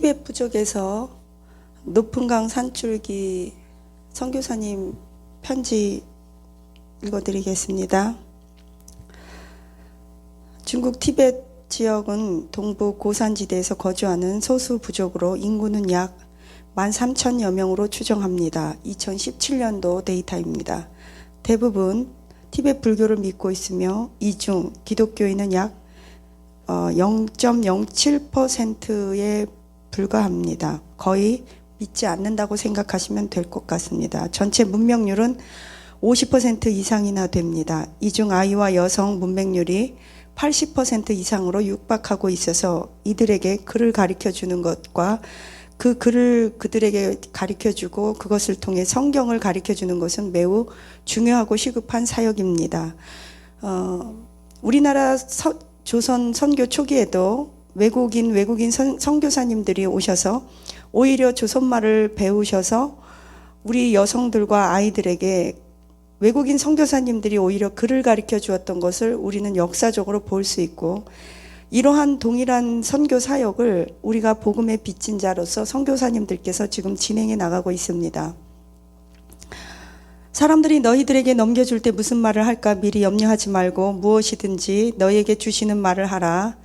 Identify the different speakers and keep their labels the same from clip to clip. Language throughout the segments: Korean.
Speaker 1: 티벳 부족에서 높은 강 산줄기 선교사님 편지 읽어드리겠습니다. 중국 티벳 지역은 동부 고산지대에서 거주하는 소수 부족으로 인구는 약 13,000여 명으로 추정합니다. 2017년도 데이터입니다. 대부분 티벳 불교를 믿고 있으며 이 중 기독교인은 약 0.07%에 불과합니다. 거의 믿지 않는다고 생각하시면 될 것 같습니다. 전체 문명률은 50% 이상이나 됩니다. 이 중 아이와 여성 문맹률이 80% 이상으로 육박하고 있어서 이들에게 글을 가르쳐주는 것과 그 글을 그들에게 가르쳐주고 그것을 통해 성경을 가르쳐주는 것은 매우 중요하고 시급한 사역입니다. 우리나라 조선 선교 초기에도 외국인 선교사님들이 오셔서 오히려 조선말을 배우셔서 우리 여성들과 아이들에게 외국인 선교사님들이 오히려 글을 가르쳐 주었던 것을 우리는 역사적으로 볼 수 있고, 이러한 동일한 선교 사역을 우리가 복음의 빚진 자로서 선교사님들께서 지금 진행해 나가고 있습니다. 사람들이 너희들에게 넘겨줄 때 무슨 말을 할까 미리 염려하지 말고 무엇이든지 너희에게 주시는 말을 하라.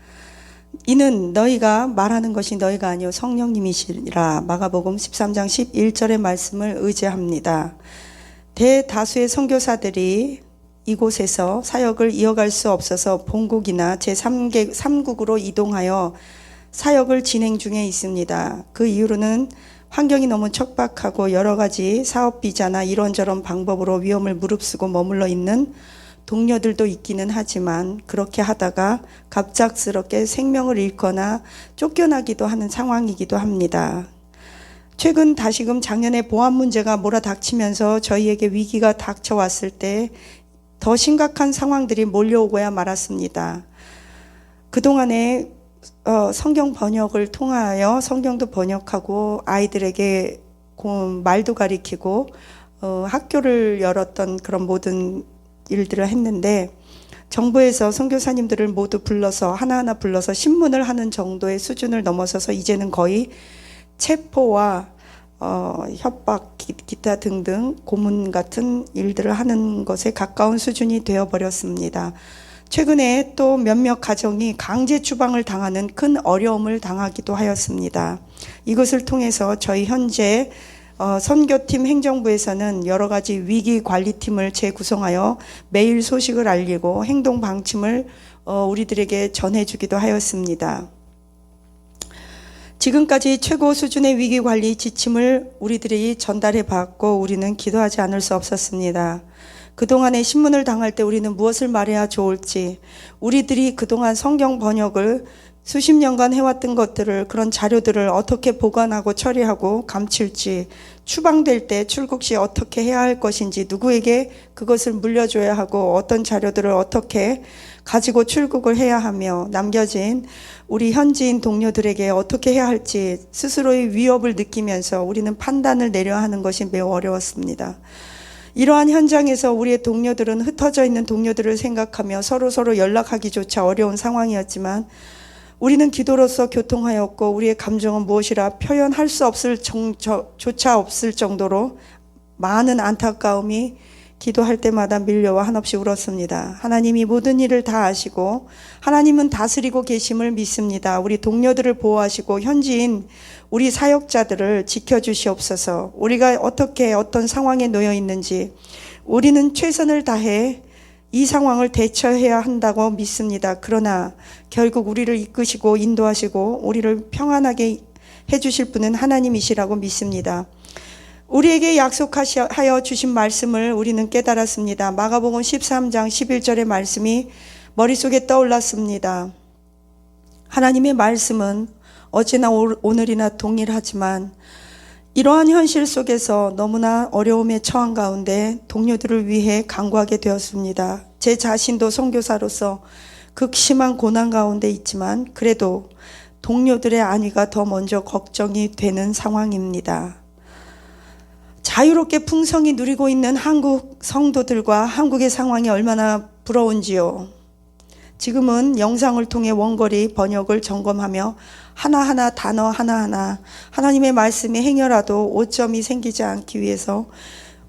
Speaker 1: 이는 너희가 말하는 것이 너희가 아니요 성령님이시라. 마가복음 13장 11절의 말씀을 의지합니다. 대다수의 선교사들이 이곳에서 사역을 이어갈 수 없어서 본국이나 제3국으로 이동하여 사역을 진행 중에 있습니다. 그 이유로는 환경이 너무 척박하고 여러 가지 사업 비자나 이런저런 방법으로 위험을 무릅쓰고 머물러 있는 동료들도 있기는 하지만, 그렇게 하다가 갑작스럽게 생명을 잃거나 쫓겨나기도 하는 상황이기도 합니다. 최근 다시금 작년에 보안 문제가 몰아닥치면서 저희에게 위기가 닥쳐왔을 때 더 심각한 상황들이 몰려오고야 말았습니다. 그동안에 성경 번역을 통하여 성경도 번역하고 아이들에게 말도 가리키고 학교를 열었던 그런 모든 일들을 했는데, 정부에서 선교사님들을 모두 불러서 하나하나 불러서 신문을 하는 정도의 수준을 넘어서서 이제는 거의 체포와 협박, 기타 등등 고문 같은 일들을 하는 것에 가까운 수준이 되어버렸습니다. 최근에 또 몇몇 가정이 강제 추방을 당하는 큰 어려움을 당하기도 하였습니다. 이것을 통해서 저희 현재 선교팀 행정부에서는 여러 가지 위기 관리팀을 재구성하여 매일 소식을 알리고 행동 방침을 우리들에게 전해주기도 하였습니다. 지금까지 최고 수준의 위기관리 지침을 우리들이 전달해 받고 우리는 기도하지 않을 수 없었습니다. 그동안에 신문을 당할 때 우리는 무엇을 말해야 좋을지, 우리들이 그동안 성경 번역을 수십 년간 해왔던 것들을, 그런 자료들을 어떻게 보관하고 처리하고 감출지, 추방될 때 출국 시 어떻게 해야 할 것인지, 누구에게 그것을 물려줘야 하고 어떤 자료들을 어떻게 가지고 출국을 해야 하며, 남겨진 우리 현지인 동료들에게 어떻게 해야 할지 스스로의 위협을 느끼면서 우리는 판단을 내려야 하는 것이 매우 어려웠습니다. 이러한 현장에서 우리의 동료들은 흩어져 있는 동료들을 생각하며 서로 연락하기조차 어려운 상황이었지만, 우리는 기도로서 교통하였고 우리의 감정은 무엇이라 표현할 수 없을 조차 없을 정도로 많은 안타까움이 기도할 때마다 밀려와 한없이 울었습니다. 하나님이 모든 일을 다 아시고 하나님은 다스리고 계심을 믿습니다. 우리 동료들을 보호하시고 현지인 우리 사역자들을 지켜주시옵소서. 우리가 어떻게 어떤 상황에 놓여 있는지 우리는 최선을 다해 이 상황을 대처해야 한다고 믿습니다. 그러나 결국 우리를 이끄시고 인도하시고 우리를 평안하게 해주실 분은 하나님이시라고 믿습니다. 우리에게 약속하여 주신 말씀을 우리는 깨달았습니다. 마가복음 13장 11절의 말씀이 머릿속에 떠올랐습니다. 하나님의 말씀은 어제나 오늘이나 동일하지만 이러한 현실 속에서 너무나 어려움에 처한 가운데 동료들을 위해 간구하게 되었습니다. 제 자신도 선교사로서 극심한 고난 가운데 있지만 그래도 동료들의 안위가 더 먼저 걱정이 되는 상황입니다. 자유롭게 풍성히 누리고 있는 한국 성도들과 한국의 상황이 얼마나 부러운지요. 지금은 영상을 통해 원거리 번역을 점검하며 하나하나 단어 하나하나 하나님의 말씀이 행여라도 오점이 생기지 않기 위해서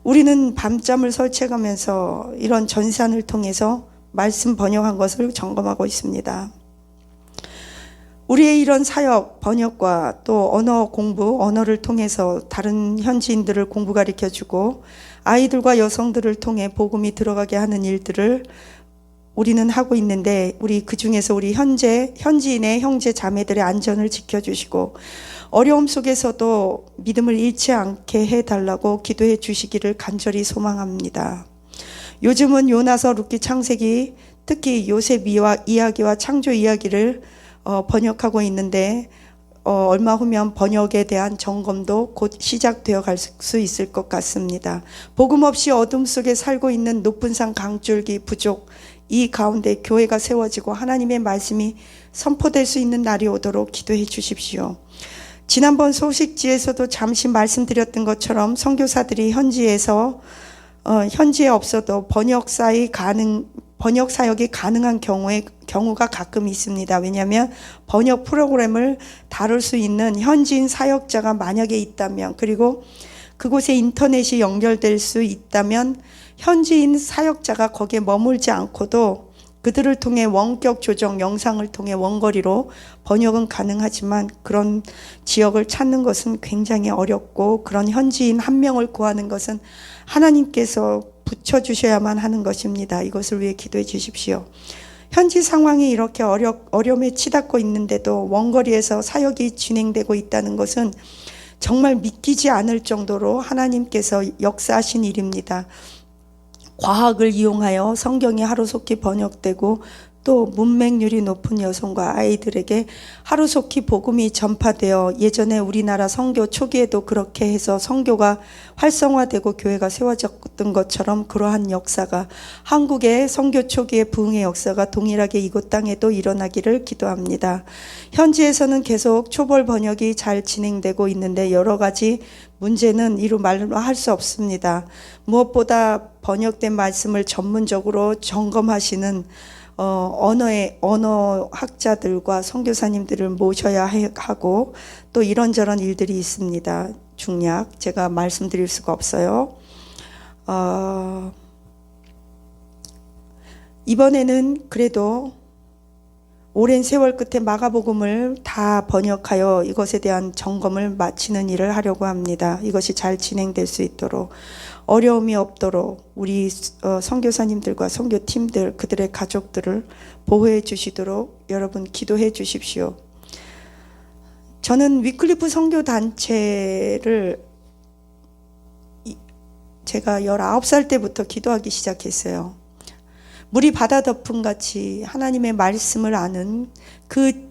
Speaker 1: 우리는 밤잠을 설치해가면서 이런 전산을 통해서 말씀 번역한 것을 점검하고 있습니다. 우리의 이런 사역, 번역과 또 언어 공부, 언어를 통해서 다른 현지인들을 공부 가르쳐주고 아이들과 여성들을 통해 복음이 들어가게 하는 일들을 우리는 하고 있는데, 우리 그 중에서 우리 현지인의 형제 자매들의 안전을 지켜주시고 어려움 속에서도 믿음을 잃지 않게 해달라고 기도해 주시기를 간절히 소망합니다. 요즘은 요나서, 룻기, 창세기, 특히 요셉 이야기와 창조 이야기를 번역하고 있는데 얼마 후면 번역에 대한 점검도 곧 시작되어 갈 수 있을 것 같습니다. 복음 없이 어둠 속에 살고 있는 높은 산 강줄기 부족, 이 가운데 교회가 세워지고 하나님의 말씀이 선포될 수 있는 날이 오도록 기도해 주십시오. 지난번 소식지에서도 잠시 말씀드렸던 것처럼 선교사들이 현지에 없어도 번역 사역이 가능한 경우가 가끔 있습니다. 왜냐하면 번역 프로그램을 다룰 수 있는 현지인 사역자가 만약에 있다면, 그리고 그곳에 인터넷이 연결될 수 있다면 현지인 사역자가 거기에 머물지 않고도 그들을 통해 원격 조정, 영상을 통해 원거리로 번역은 가능하지만 그런 지역을 찾는 것은 굉장히 어렵고, 그런 현지인 한 명을 구하는 것은 하나님께서 붙여주셔야만 하는 것입니다. 이것을 위해 기도해 주십시오. 현지 상황이 이렇게 어려움에 치닫고 있는데도 원거리에서 사역이 진행되고 있다는 것은 정말 믿기지 않을 정도로 하나님께서 역사하신 일입니다. 과학을 이용하여 성경이 하루속히 번역되고 또 문맹률이 높은 여성과 아이들에게 하루속히 복음이 전파되어, 예전에 우리나라 선교 초기에도 그렇게 해서 선교가 활성화되고 교회가 세워졌던 것처럼 그러한 역사가, 한국의 선교 초기의 부흥의 역사가 동일하게 이곳 땅에도 일어나기를 기도합니다. 현지에서는 계속 초벌 번역이 잘 진행되고 있는데 여러 가지 문제는 이루 말로 할 수 없습니다. 무엇보다 번역된 말씀을 전문적으로 점검하시는 언어 학자들과 선교사님들을 모셔야 하고, 또 이런저런 일들이 있습니다. 중략 제가 말씀드릴 수가 없어요. 이번에는 그래도 오랜 세월 끝에 마가복음을 다 번역하여 이것에 대한 점검을 마치는 일을 하려고 합니다. 이것이 잘 진행될 수 있도록, 어려움이 없도록 우리 선교사님들과 선교팀들, 그들의 가족들을 보호해 주시도록 여러분 기도해 주십시오. 저는 위클리프 선교단체를 제가 19살 때부터 기도하기 시작했어요. 물이 바다 덮음같이 하나님의 말씀을 아는 그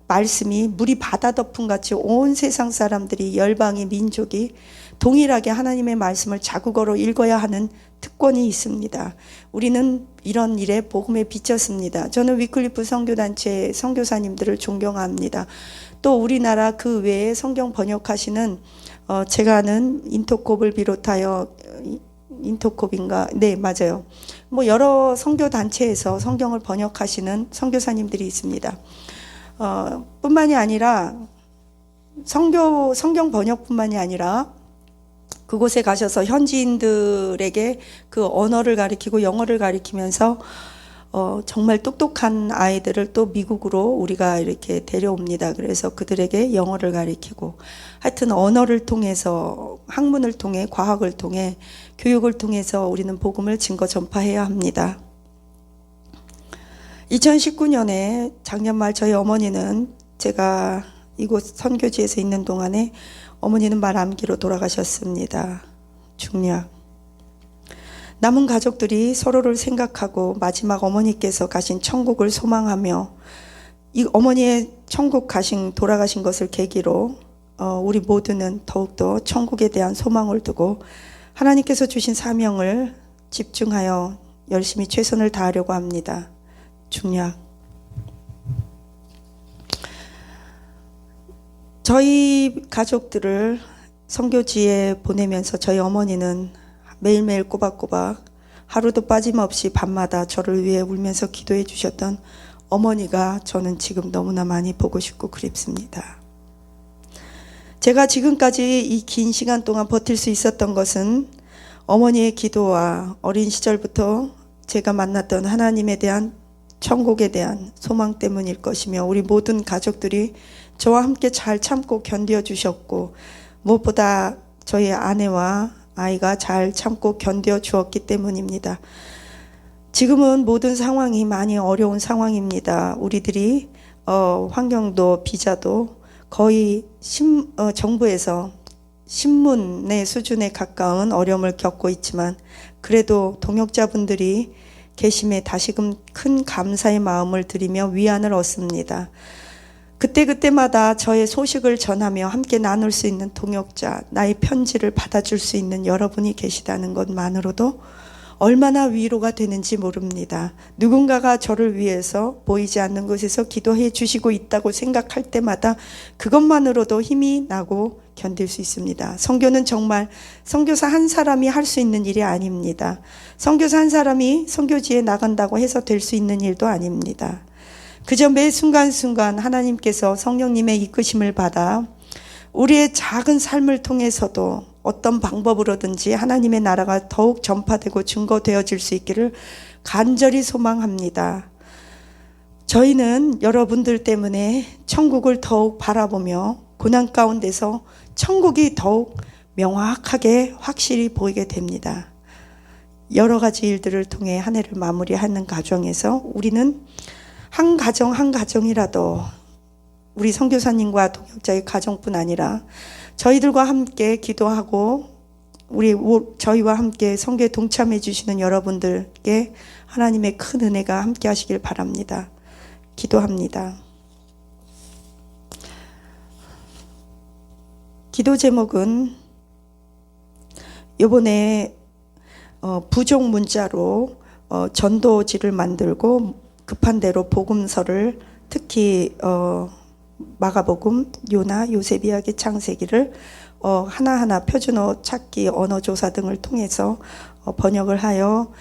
Speaker 1: 말씀이 물이 바다 덮음같이 온 세상 사람들이, 열방이, 민족이 동일하게 하나님의 말씀을 자국어로 읽어야 하는 특권이 있습니다. 우리는 이런 일에 복음에 비쳤습니다. 저는 위클리프 선교단체 선교사님들을 존경합니다. 또 우리나라 그 외에 성경 번역하시는 제가 아는 인터콥을 비롯하여, 인터콥인가? 네, 맞아요. 뭐 여러 선교단체에서 성경을 번역하시는 선교사님들이 있습니다. 뿐만이 아니라 성경 번역뿐만이 아니라 그곳에 가셔서 현지인들에게 그 언어를 가리키고 영어를 가리키면서 정말 똑똑한 아이들을 또 미국으로 우리가 이렇게 데려옵니다. 그래서 그들에게 영어를 가리키고, 하여튼 언어를 통해서, 학문을 통해, 과학을 통해, 교육을 통해서 우리는 복음을 증거 전파해야 합니다. 2019년에 작년 말 저희 어머니는, 제가 이곳 선교지에서 있는 동안에 어머니는 말암기로 돌아가셨습니다. 중략. 남은 가족들이 서로를 생각하고 마지막 어머니께서 가신 천국을 소망하며, 이 어머니의 천국 돌아가신 것을 계기로 우리 모두는 더욱더 천국에 대한 소망을 두고 하나님께서 주신 사명을 집중하여 열심히 최선을 다하려고 합니다. 중략. 저희 가족들을 선교지에 보내면서 저희 어머니는 매일매일 꼬박꼬박 하루도 빠짐없이 밤마다 저를 위해 울면서 기도해 주셨던 어머니가 저는 지금 너무나 많이 보고 싶고 그립습니다. 제가 지금까지 이 긴 시간 동안 버틸 수 있었던 것은 어머니의 기도와 어린 시절부터 제가 만났던 하나님에 대한 천국에 대한 소망 때문일 것이며, 우리 모든 가족들이 저와 함께 잘 참고 견뎌주셨고, 무엇보다 저희 아내와 아이가 잘 참고 견뎌주었기 때문입니다. 지금은 모든 상황이 많이 어려운 상황입니다. 우리들이 환경도 비자도 거의 정부에서 신문의 수준에 가까운 어려움을 겪고 있지만, 그래도 동역자분들이 계심에 다시금 큰 감사의 마음을 드리며 위안을 얻습니다. 그때그때마다 저의 소식을 전하며 함께 나눌 수 있는 동역자, 나의 편지를 받아줄 수 있는 여러분이 계시다는 것만으로도 얼마나 위로가 되는지 모릅니다. 누군가가 저를 위해서 보이지 않는 곳에서 기도해 주시고 있다고 생각할 때마다 그것만으로도 힘이 나고 견딜 수 있습니다. 선교는 정말 선교사 한 사람이 할 수 있는 일이 아닙니다. 선교사 한 사람이 선교지에 나간다고 해서 될 수 있는 일도 아닙니다. 그저 매 순간순간 하나님께서 성령님의 이끄심을 받아 우리의 작은 삶을 통해서도 어떤 방법으로든지 하나님의 나라가 더욱 전파되고 증거되어질 수 있기를 간절히 소망합니다. 저희는 여러분들 때문에 천국을 더욱 바라보며 고난 가운데서 천국이 더욱 명확하게 확실히 보이게 됩니다. 여러 가지 일들을 통해 한 해를 마무리하는 과정에서 우리는 한 가정 한 가정이라도 우리 선교사님과 동역자의 가정뿐 아니라 저희들과 함께 기도하고 저희와 함께 선교에 동참해 주시는 여러분들께 하나님의 큰 은혜가 함께 하시길 바랍니다. 기도합니다. 기도 제목은 이번에 부족 문자로 전도지를 만들고 급한 대로 복음서를 특히 마가복음, 요나, 요세비야기, 창세기를 하나하나 표준어 찾기, 언어조사 등을 통해서 번역을 하여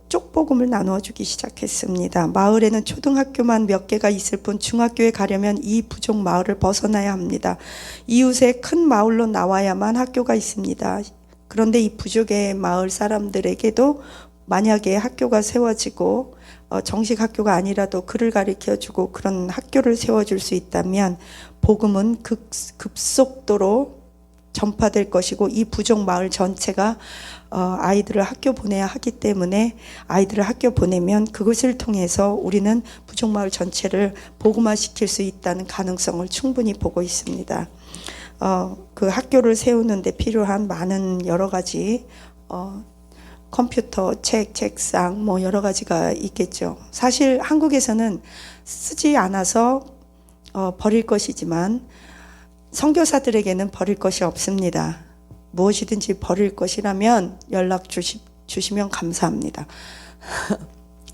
Speaker 1: 쪽복음을 나누어 주기 시작했습니다. 마을에는 초등학교만 몇 개가 있을 뿐 중학교에 가려면 이 부족 마을을 벗어나야 합니다. 이웃의 큰 마을로 나와야만 학교가 있습니다. 그런데 이 부족의 마을 사람들에게도 만약에 학교가 세워지고 정식 학교가 아니라도 글을 가르쳐주고 그런 학교를 세워줄 수 있다면 복음은 급속도로 전파될 것이고, 이 부족 마을 전체가 아이들을 학교 보내야 하기 때문에 아이들을 학교 보내면 그것을 통해서 우리는 부족 마을 전체를 복음화시킬 수 있다는 가능성을 충분히 보고 있습니다. 그 학교를 세우는 데 필요한 많은 여러 가지 컴퓨터, 책상 뭐 여러 가지가 있겠죠. 사실 한국에서는 쓰지 않아서 버릴 것이지만 선교사들에게는 버릴 것이 없습니다. 무엇이든지 버릴 것이라면 연락 주시면 감사합니다.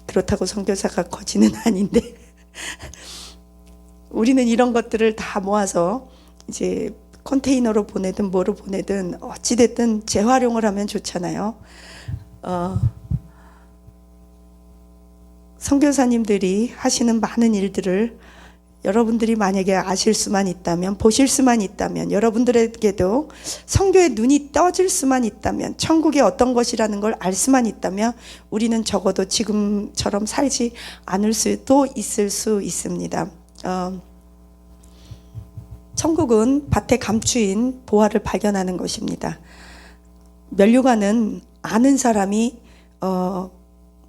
Speaker 1: 그렇다고 선교사가 거지는 아닌데 우리는 이런 것들을 다 모아서 이제 컨테이너로 보내든 뭐로 보내든 어찌됐든 재활용을 하면 좋잖아요. 선교사님들이 하시는 많은 일들을 여러분들이 만약에 아실 수만 있다면, 보실 수만 있다면, 여러분들에게도 선교의 눈이 떠질 수만 있다면, 천국이 어떤 것이라는 걸 알 수만 있다면 우리는 적어도 지금처럼 살지 않을 수도 있을 수 있습니다. 천국은 밭에 감추인 보화를 발견하는 것입니다. 면류관은 아는 사람이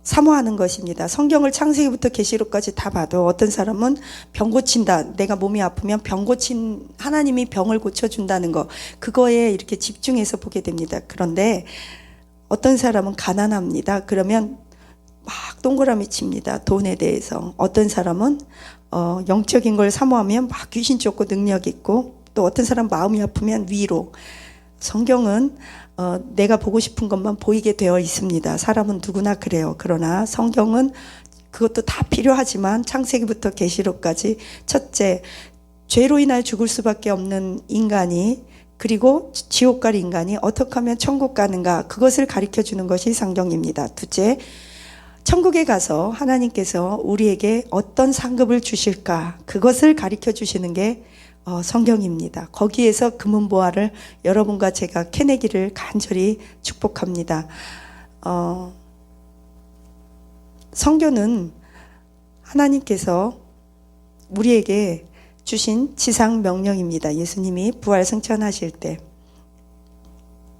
Speaker 1: 사모하는 것입니다. 성경을 창세기부터 계시록까지 다 봐도 어떤 사람은 병 고친다, 내가 몸이 아프면 병 고친 하나님이 병을 고쳐준다는 거, 그거에 이렇게 집중해서 보게 됩니다. 그런데 어떤 사람은 가난합니다. 그러면 막 동그라미 칩니다. 돈에 대해서. 어떤 사람은 영적인 걸 사모하면 막 귀신 쫓고 능력 있고, 또 어떤 사람 마음이 아프면 위로. 성경은 내가 보고 싶은 것만 보이게 되어 있습니다. 사람은 누구나 그래요. 그러나 성경은 그것도 다 필요하지만 창세기부터 계시록까지 첫째, 죄로 인하여 죽을 수밖에 없는 인간이, 그리고 지옥 갈 인간이 어떻게 하면 천국 가는가, 그것을 가르쳐주는 것이 성경입니다. 둘째, 천국에 가서 하나님께서 우리에게 어떤 상급을 주실까, 그것을 가르쳐 주시는 게 성경입니다. 거기에서 금은보화를 여러분과 제가 캐내기를 간절히 축복합니다. 성교는 하나님께서 우리에게 주신 지상 명령입니다. 예수님이 부활 승천하실 때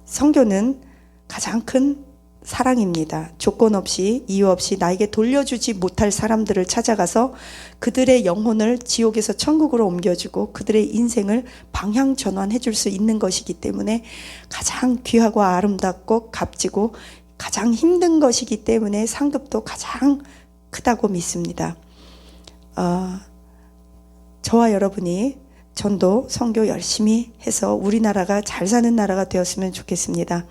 Speaker 1: 성교는 가장 큰 사랑입니다. 조건 없이 이유 없이 나에게 돌려주지 못할 사람들을 찾아가서 그들의 영혼을 지옥에서 천국으로 옮겨주고 그들의 인생을 방향 전환해 줄 수 있는 것이기 때문에 가장 귀하고 아름답고 값지고 가장 힘든 것이기 때문에 상급도 가장 크다고 믿습니다. 저와 여러분이 전도, 선교 열심히 해서 우리나라가 잘 사는 나라가 되었으면 좋겠습니다.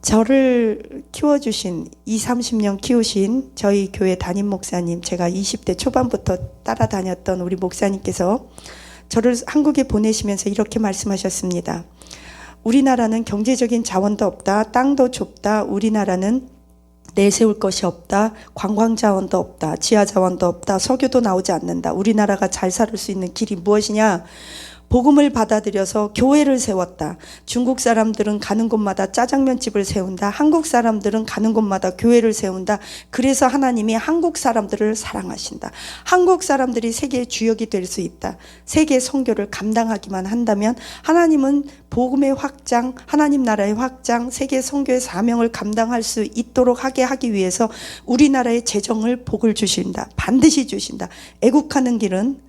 Speaker 1: 저를 키워주신 30년 키우신 저희 교회 담임 목사님, 제가 20대 초반부터 따라다녔던 우리 목사님께서 저를 한국에 보내시면서 이렇게 말씀하셨습니다. 우리나라는 경제적인 자원도 없다. 땅도 좁다. 우리나라는 내세울 것이 없다. 관광 자원도 없다. 지하 자원도 없다. 석유도 나오지 않는다. 우리나라가 잘 살 수 있는 길이 무엇이냐? 복음을 받아들여서 교회를 세웠다. 중국 사람들은 가는 곳마다 짜장면집을 세운다. 한국 사람들은 가는 곳마다 교회를 세운다. 그래서 하나님이 한국 사람들을 사랑하신다. 한국 사람들이 세계의 주역이 될 수 있다. 세계 선교를 감당하기만 한다면 하나님은 복음의 확장, 하나님 나라의 확장, 세계 선교의 사명을 감당할 수 있도록 하기 위해서 우리나라의 재정을 복을 주신다. 반드시 주신다. 애국하는 길은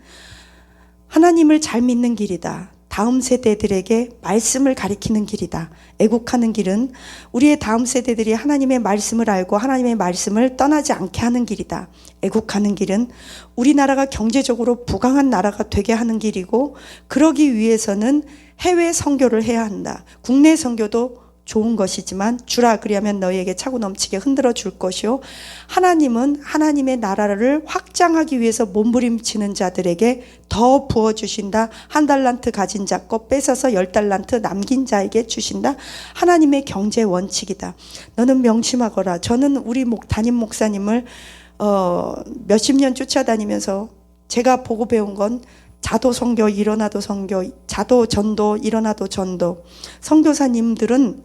Speaker 1: 하나님을 잘 믿는 길이다. 다음 세대들에게 말씀을 가리키는 길이다. 애국하는 길은 우리의 다음 세대들이 하나님의 말씀을 알고 하나님의 말씀을 떠나지 않게 하는 길이다. 애국하는 길은 우리나라가 경제적으로 부강한 나라가 되게 하는 길이고, 그러기 위해서는 해외 선교를 해야 한다. 국내 선교도 좋은 것이지만 주라 그리하면 너희에게 차고 넘치게 흔들어 줄 것이요, 하나님은 하나님의 나라를 확장하기 위해서 몸부림치는 자들에게 더 부어주신다. 1달란트 가진 자 거 뺏어서 10달란트 남긴 자에게 주신다. 하나님의 경제 원칙이다. 너는 명심하거라. 저는 우리 담임 목사님을 몇십 년 쫓아다니면서 제가 보고 배운 건 자도 선교, 일어나도 선교, 자도 전도, 일어나도 전도. 선교사님들은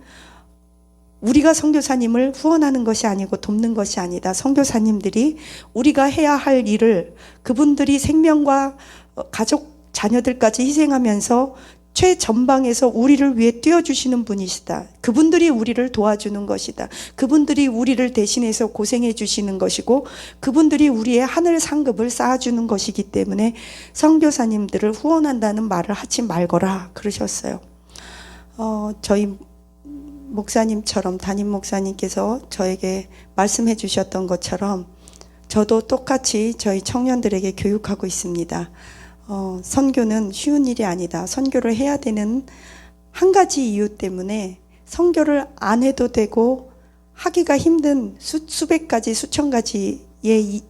Speaker 1: 우리가 선교사님을 후원하는 것이 아니고 돕는 것이 아니다. 선교사님들이 우리가 해야 할 일을 그분들이 생명과 가족, 자녀들까지 희생하면서 최전방에서 우리를 위해 뛰어주시는 분이시다. 그분들이 우리를 도와주는 것이다. 그분들이 우리를 대신해서 고생해 주시는 것이고, 그분들이 우리의 하늘 상급을 쌓아주는 것이기 때문에 선교사님들을 후원한다는 말을 하지 말거라 그러셨어요. 저희 목사님처럼, 담임 목사님께서 저에게 말씀해 주셨던 것처럼 저도 똑같이 저희 청년들에게 교육하고 있습니다. 선교는 쉬운 일이 아니다. 선교를 해야 되는 한 가지 이유 때문에 선교를 안 해도 되고 하기가 힘든 수백 가지, 수천 가지의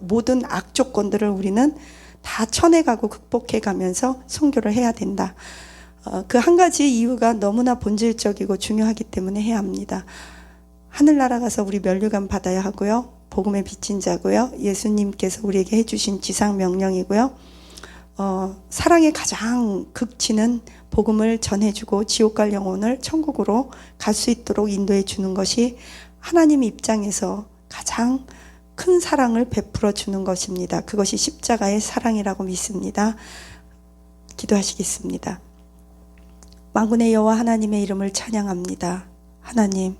Speaker 1: 모든 악조건들을 우리는 다 쳐내가고 극복해가면서 선교를 해야 된다. 그 한 가지 이유가 너무나 본질적이고 중요하기 때문에 해야 합니다. 하늘나라 가서 우리 면류관 받아야 하고요. 복음의 빚진 자고요. 예수님께서 우리에게 해주신 지상 명령이고요. 사랑의 가장 극치는 복음을 전해주고 지옥 갈 영혼을 천국으로 갈 수 있도록 인도해 주는 것이 하나님 입장에서 가장 큰 사랑을 베풀어 주는 것입니다. 그것이 십자가의 사랑이라고 믿습니다. 기도하시겠습니다. 만군의 여호와 하나님의 이름을 찬양합니다. 하나님,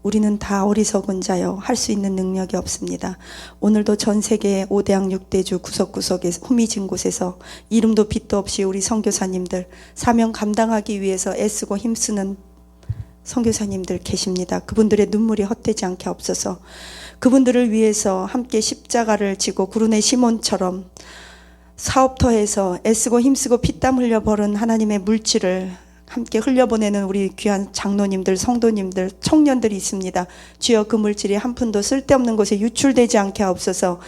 Speaker 1: 우리는 다 어리석은 자여 할 수 있는 능력이 없습니다. 오늘도 전 세계 5대양 6대주 구석구석에 후미진 곳에서 이름도 빛도 없이 우리 선교사님들 사명 감당하기 위해서 애쓰고 힘쓰는 선교사님들 계십니다. 그분들의 눈물이 헛되지 않게 없어서 그분들을 위해서 함께 십자가를 지고 구르네 시몬처럼 사업터에서 애쓰고 힘쓰고 피땀 흘려 벌은 하나님의 물질을 함께 흘려보내는 우리 귀한 장로님들, 성도님들, 청년들이 있습니다. 주여, 그 물질이 한 푼도 쓸데없는 곳에 유출되지 않게 하옵소서.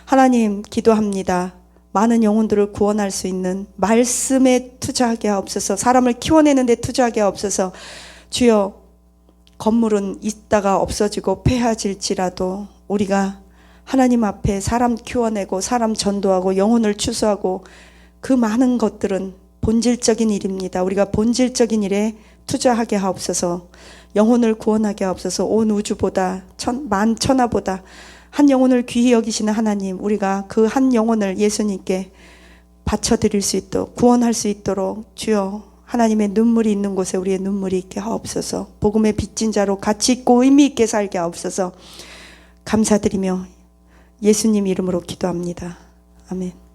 Speaker 1: 하나님, 기도합니다. 많은 영혼들을 구원할 수 있는 말씀에 투자하게 하옵소서. 사람을 키워내는 데 투자하게 하옵소서. 주여, 건물은 있다가 없어지고 폐하질지라도 우리가 하나님 앞에 사람 키워내고 사람 전도하고 영혼을 추수하고 그 많은 것들은 본질적인 일입니다. 우리가 본질적인 일에 투자하게 하옵소서. 영혼을 구원하게 하옵소서. 온 우주보다 만천하보다 한 영혼을 귀히 여기시는 하나님, 우리가 그 한 영혼을 예수님께 바쳐드릴 수 있도록, 구원할 수 있도록 주여 하나님의 눈물이 있는 곳에 우리의 눈물이 있게 하옵소서. 복음의 빚진 자로 가치 있고 의미 있게 살게 하옵소서. 감사드리며 예수님 이름으로 기도합니다. 아멘.